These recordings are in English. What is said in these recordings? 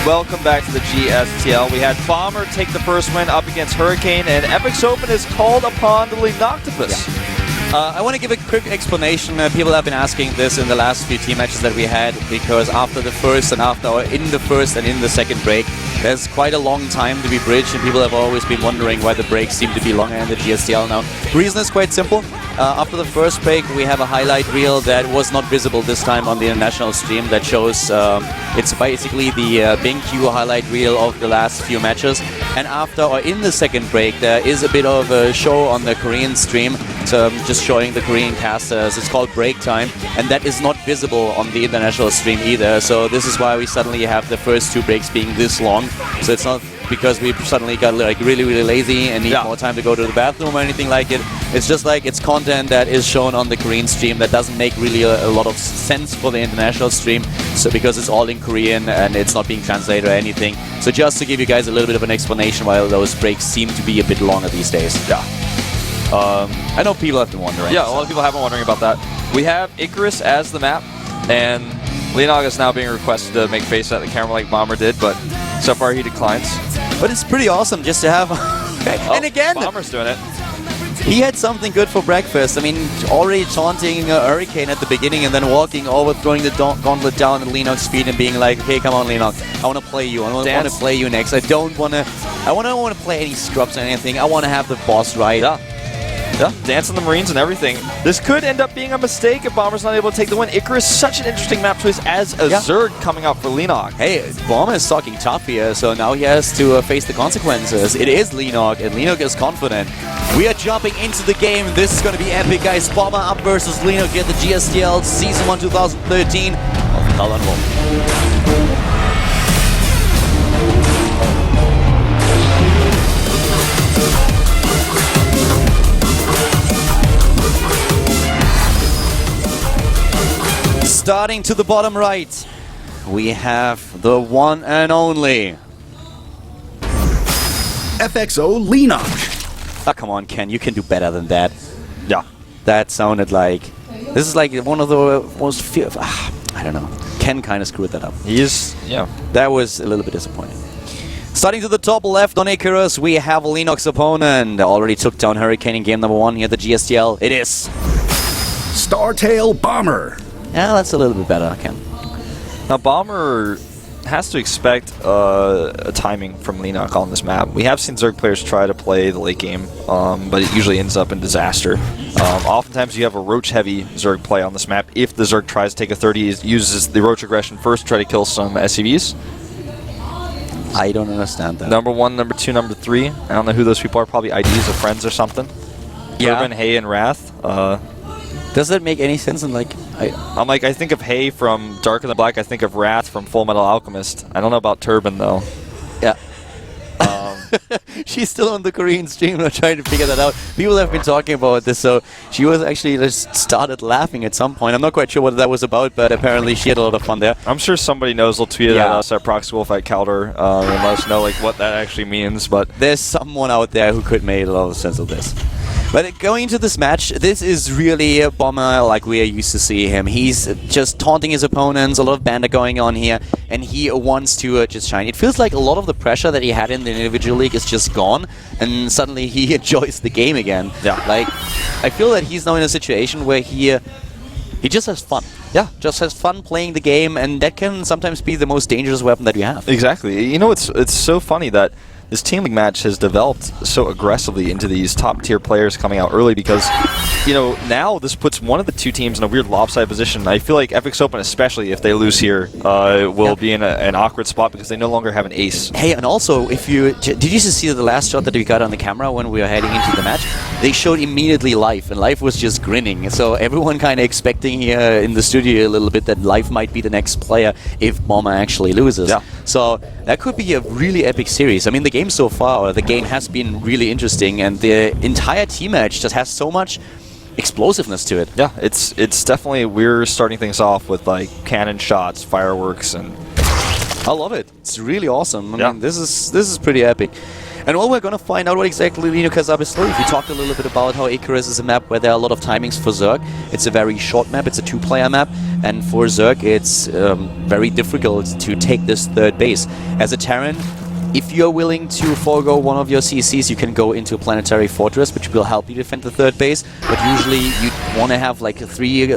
welcome back to the GSTL. We had Bomber take the first win up against Hurricane, and FXOpen is called upon the Leanoctopus. I want to give a quick explanation. People have been asking this in the last few team matches that we had, because after the first and in the second break, there's quite a long time to be bridged, and people have always been wondering why the breaks seem to be longer in the GSTL now. The reason is quite simple. After the first break, we have a highlight reel that was not visible this time on the international stream that shows it's basically the BenQ highlight reel of the last few matches. And after or in the second break, there is a bit of a show on the Korean stream, so just showing the Korean casters. It's called break time, and that is not visible on the international stream either. So this is why we suddenly have the first two breaks being this long. So it's not because we suddenly got like really lazy and need more time to go to the bathroom or anything like it. It's just like it's content that is shown on the Korean stream that doesn't make really a lot of sense for the international stream, so because it's all in Korean and it's not being translated or anything. So just to give you guys a little bit of an explanation why those breaks seem to be a bit longer these days. Yeah. I know people have been wondering. Yeah, a lot of people have been wondering about that. We have Icarus as the map, and Leanog is now being requested to make face at the camera like Bomber did, but so far he declines. But it's pretty awesome just to have... and again, Bomber's doing it. He had something good for breakfast. I mean, already taunting Hurricane at the beginning and then walking over, throwing the gauntlet down at Leanog's feet and being like, "Hey, come on, Leanog, I want to play you. I want to play you next. I don't want to play any scrubs or anything. I want to have the boss right." Yeah, dance on the Marines and everything. This could end up being a mistake if Bomber's not able to take the win. Icarus, such an interesting map choice as a Zerg coming out for Leanog. Hey, Bomber is talking tough here, so now he has to face the consequences. It is Leanog, and Leanog is confident. We are jumping into the game. This is going to be epic, guys. Bomber up versus Leanog at the GSTL Season 1 2013 of Null and Wolf. Starting to the bottom right, we have the one and only FXO Leanog. Oh, come on, Ken, you can do better than that. Yeah. That sounded like... This is like one of the most... I don't know. Ken kind of screwed that up. He is... Yeah. That was a little bit disappointing. Starting to the top left on Icarus, we have Leanog's opponent. Already took down Hurricane in game number 1 here at the GSTL. It is... StarTale Bomber. Yeah, that's a little bit better, Ken. Now, Bomber has to expect a timing from Leanog on this map. We have seen Zerg players try to play the late game, but it usually ends up in disaster. Oftentimes, you have a Roach-heavy Zerg play on this map. If the Zerg tries to take a 30, it uses the Roach aggression first to try to kill some SCVs. I don't understand that. Number 1, number 2, number 3. I don't know who those people are. Probably IDs of friends or something. Yeah. Urban, Hay, and Wrath. Does that make any sense? And like, I think of Hay from Darker Than Black. I think of Wrath from Full Metal Alchemist. I don't know about Turban though. Yeah. She's still on the Korean stream. We're trying to figure that out. People have been talking about this, so she was actually just started laughing at some point. I'm not quite sure what that was about, but apparently she had a lot of fun there. I'm sure somebody knows. They'll tweet it at us at ProxyWolf at Calder and let us know like what that actually means. But there's someone out there who could make a lot of sense of this. But going into this match, this is really a Bomber like we are used to see him. He's just taunting his opponents, a lot of banter going on here, and he wants to just shine. It feels like a lot of the pressure that he had in the individual league is just gone, and suddenly he enjoys the game again. Yeah. Like, I feel that he's now in a situation where he just has fun. Yeah, just has fun playing the game, and that can sometimes be the most dangerous weapon that we have. Exactly. You know, it's so funny that this Team League match has developed so aggressively into these top-tier players coming out early because, you know, now this puts one of the two teams in a weird lopsided position. I feel like FXOpen, especially if they lose here, will be in an awkward spot because they no longer have an ace. Hey, and also, if you... Did you just see the last shot that we got on the camera when we were heading into the match? They showed immediately Life, and Life was just grinning. So everyone kind of expecting here in the studio a little bit that Life might be the next player if Bomber actually loses. Yeah. So that could be a really epic series. I mean, the game so far, or the game has been really interesting, and the entire team match just has so much explosiveness to it. Yeah, it's definitely, we're starting things off with like cannon shots, fireworks, and I love it. It's really awesome. I mean, this is pretty epic. And well, we're going to find out what exactly Linok has up his sleeve. We talked a little bit about how Icarus is a map where there are a lot of timings for Zerg. It's a very short map, it's a 2-player map, and for Zerg it's very difficult to take this third base. As a Terran, if you're willing to forego one of your CCs, you can go into a planetary fortress, which will help you defend the third base. But usually you want to have like 3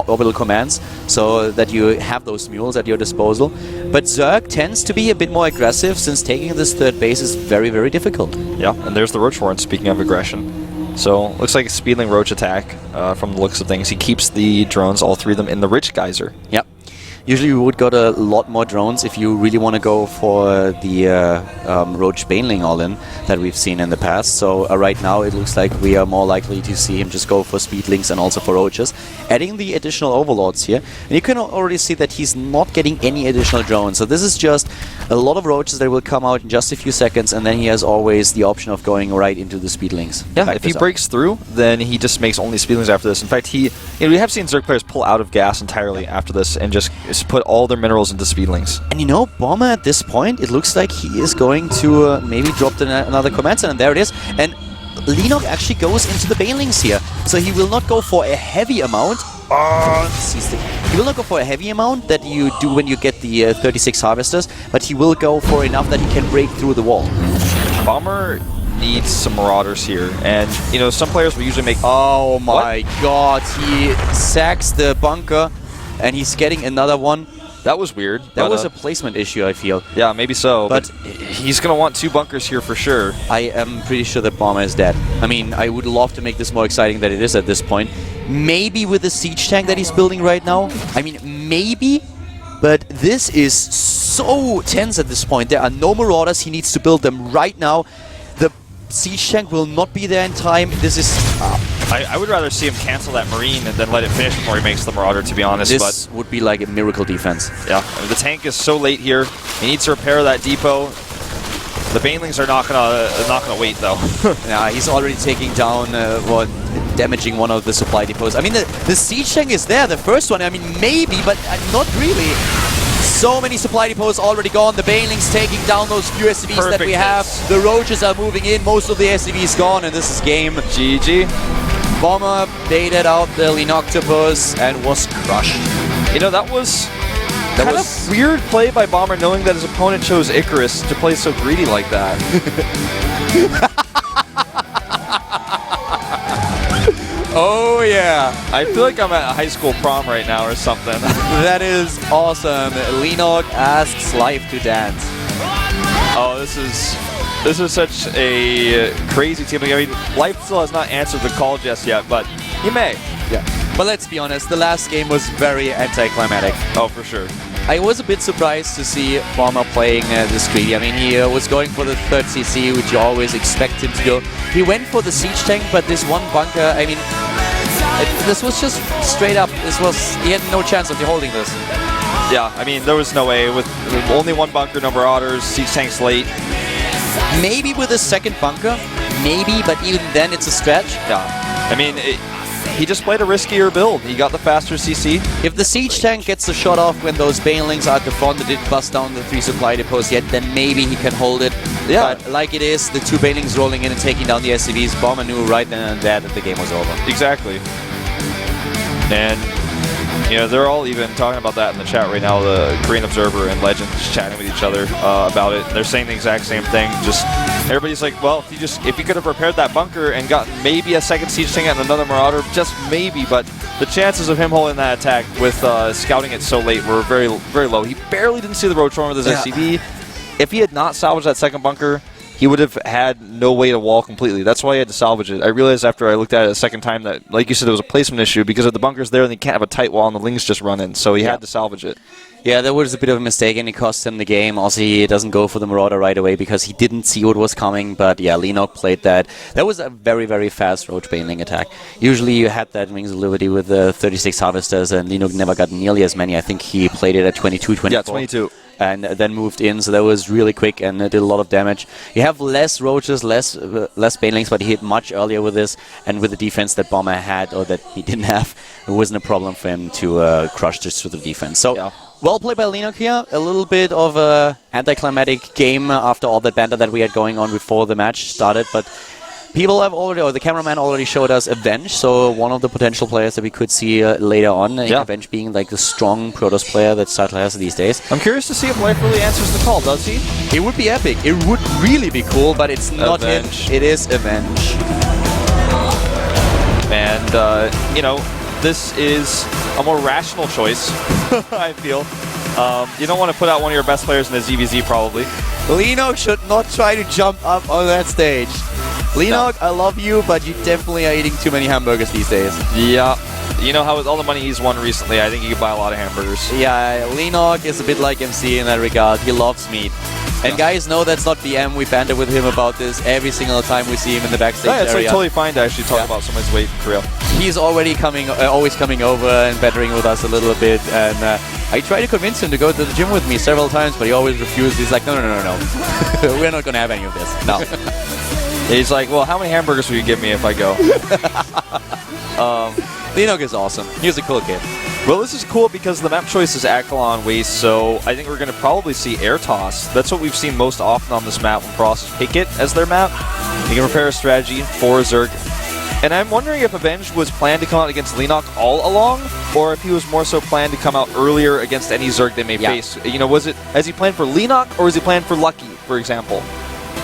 orbital commands, so that you have those mules at your disposal. But Zerg tends to be a bit more aggressive, since taking this third base is very, very difficult. Yeah, and there's the Roach Horn, speaking of aggression. So, looks like a Speedling Roach attack from the looks of things. He keeps the drones, all 3 of them, in the Rich Geyser. Yep. Usually you would got a lot more drones if you really want to go for the Roach Baneling all-in that we've seen in the past. So right now it looks like we are more likely to see him just go for Speedlings and also for Roaches. Adding the additional Overlords here. And you can already see that he's not getting any additional drones. So this is just a lot of Roaches that will come out in just a few seconds, and then he has always the option of going right into the Speedlings. Yeah, if he breaks through, then he just makes only Speedlings after this. In fact, we have seen Zerg players pull out of gas entirely after this and just put all their minerals into Speedlings. And you know, Bomber at this point, it looks like he is going to maybe drop another command center, and there it is. And Linok actually goes into the Banelings here. So he will not go for a heavy amount. He will not go for a heavy amount that you do when you get the 36 Harvesters, but he will go for enough that he can break through the wall. Bomber needs some Marauders here, and you know, some players will usually make... Oh my god, he sacks the bunker, and he's getting another one. That was weird. That was a placement issue, I feel. Yeah, maybe so, but he's going to want 2 bunkers here for sure. I am pretty sure that Bomber is dead. I mean, I would love to make this more exciting than it is at this point. Maybe with the siege tank that he's building right now. I mean, maybe, but this is so tense at this point. There are no Marauders. He needs to build them right now. The siege tank will not be there in time. This is... I would rather see him cancel that Marine and then let it finish before he makes the Marauder, to be honest. This would be like a miracle defense. Yeah, I mean, the tank is so late here. He needs to repair that depot. The Banelings are not gonna wait though. Yeah, he's already taking down, damaging one of the supply depots. I mean, the siege tank is there, the first one. I mean, maybe, but not really. So many supply depots already gone. The Banelings taking down those few SCVs that we have. The Roaches are moving in. Most of the SCVs gone, and this is game. GG. Bomber baited out the Linoctopus and was crushed. You know, that was kind of weird play by Bomber, knowing that his opponent chose Icarus to play so greedy like that. Oh yeah. I feel like I'm at a high school prom right now or something. That is awesome. Linok asks Life to dance. Oh, this is such a crazy team. I mean, Life still has not answered the call just yet, but he may. Yeah. But let's be honest, the last game was very anticlimactic. Oh, for sure. I was a bit surprised to see Bomber playing this greedy. I mean, he was going for the 3rd CC, which you always expect him to go. He went for the siege tank, but this one bunker, I mean, this was just straight up. He had no chance of holding this. Yeah, I mean, there was no way. With only 1 bunker, no Marauders, siege tanks late. Maybe with a 2nd bunker, maybe, but even then it's a stretch. Yeah, I mean, he just played a riskier build. He got the faster CC. If the siege tank gets the shot off when those Banelings are at the front that didn't bust down the 3 supply depots yet, then maybe he can hold it. Yeah. But like it is, the 2 Banelings rolling in and taking down the SCVs, Bomber knew right then and there that the game was over. Exactly. And, you know, they're all even talking about that in the chat right now. The Korean Observer and Legend just chatting with each other about it. They're saying the exact same thing. Just everybody's like, well, if you could have repaired that bunker and gotten maybe a 2nd siege tank and another Marauder, just maybe. But the chances of him holding that attack with scouting it so late were very, very low. He barely didn't see the Roach Horn with his SCV. If he had not salvaged that 2nd bunker, he would have had no way to wall completely. That's why he had to salvage it. I realized after I looked at it a 2nd time that, like you said, it was a placement issue because if the bunker's there, then you can't have a tight wall and the Lings just run in. So he had to salvage it. Yeah, that was a bit of a mistake and it cost him the game. Also, he doesn't go for the Marauder right away because he didn't see what was coming. But yeah, Linok played that. That was a very, very fast Roach Baneling attack. Usually you had that Wings of Liberty with the 36 Harvesters and Linok never got nearly as many. I think he played it at 22, 24. Yeah, 22. And then moved in, so that was really quick and did a lot of damage. You have less Roaches, less Banelings, but he hit much earlier with this, and with the defense that Bomber had, or that he didn't have, it wasn't a problem for him to crush this through the defense. So, Well played by Linok here. A little bit of a anticlimactic game after all that banter that we had going on before the match started, but people have already, or the cameraman already showed us Avenge, so one of the potential players that we could see later on. Yeah. Avenge being like the strong Protoss player that StarTale has these days. I'm curious to see if Life really answers the call, does he? It would be epic. It would really be cool, but it's not him. Avenge. It is Avenge. And, you know, this is a more rational choice, I feel. You don't want to put out one of your best players in the ZVZ, probably. Linok should not try to jump up on that stage. Linok, I love you, but you definitely are eating too many hamburgers these days. Yeah. You know how with all the money he's won recently, I think he could buy a lot of hamburgers. Yeah, Linok is a bit like MC in that regard. He loves meat. And guys know that's not BM. We banter with him about this every single time we see him in the backstage Yeah, it's like area. totally fine to actually talk about someone's weight in Korea. He's already always coming over and battering with us a little bit. And I tried to convince him to go to the gym with me several times, but he always refused. He's like, no. We're not going to have any of this. No. He's like, well, how many hamburgers will you give me if I go? Linok is awesome. He's a cool kid. Well, this is cool because the map choice is Akalon Waste, so I think we're going to probably see Air Toss. That's what we've seen most often on this map when Protoss pick it as their map. You can prepare a strategy for Zerg. And I'm wondering if Avenge was planned to come out against Linok all along, or if he was more so planned to come out earlier against any Zerg they may face. You know, has he planned for Linok, or is he planned for Lucky, for example?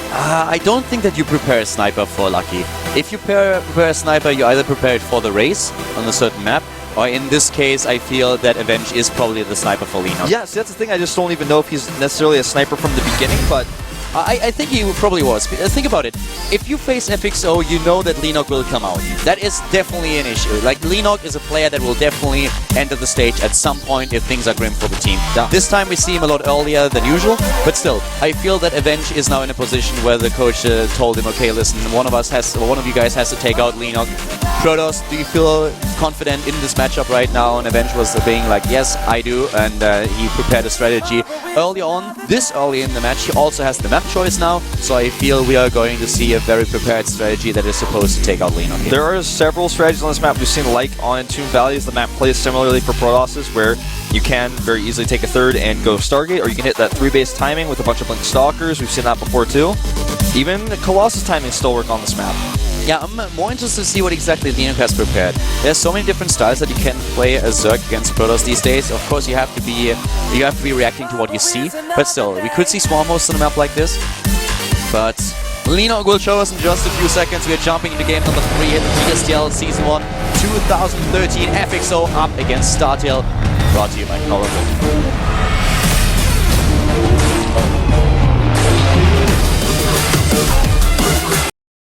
I don't think that you prepare a sniper for Lucky. If you prepare a sniper, you either prepare it for the race on a certain map, or in this case, I feel that Avenge is probably the sniper for Linok. Yeah, see, that's the thing. I just don't even know if he's necessarily a sniper from the beginning, but I think he probably was. Think about it. If you face FXO, you know that Linok will come out. That is definitely an issue. Like, Linok is a player that will definitely enter the stage at some point if things are grim for the team. Yeah. This time we see him a lot earlier than usual, but still, I feel that Avenge is now in a position where the coach told him, okay, listen, one of you guys has to take out Linok. Protoss, do you feel confident in this matchup right now? And Avenge was being like, yes, I do, and he prepared a strategy early on, this early in the match. He also has the map choice now, so I feel we are going to see a very prepared strategy that is supposed to take out Linok. There are several strategies on this map we've seen, like on Entombed Valleys. The map plays similarly for Protosses, where you can very easily take a third and go Stargate, or you can hit that 3-base timing with a bunch of Blink Stalkers. We've seen that before too. Even Colossus timing still work on this map. Yeah, I'm more interested to see what exactly Linok has prepared. There's so many different styles that you can play as Zerg against Protoss these days. Of course, you have to be reacting to what you see, but still, we could see Swarm hosts on a map like this. But Linok will show us in just a few seconds. We are jumping into game number 3 in the GSTL Season 1 2013 FXO up against StarTale, brought to you by Colorado.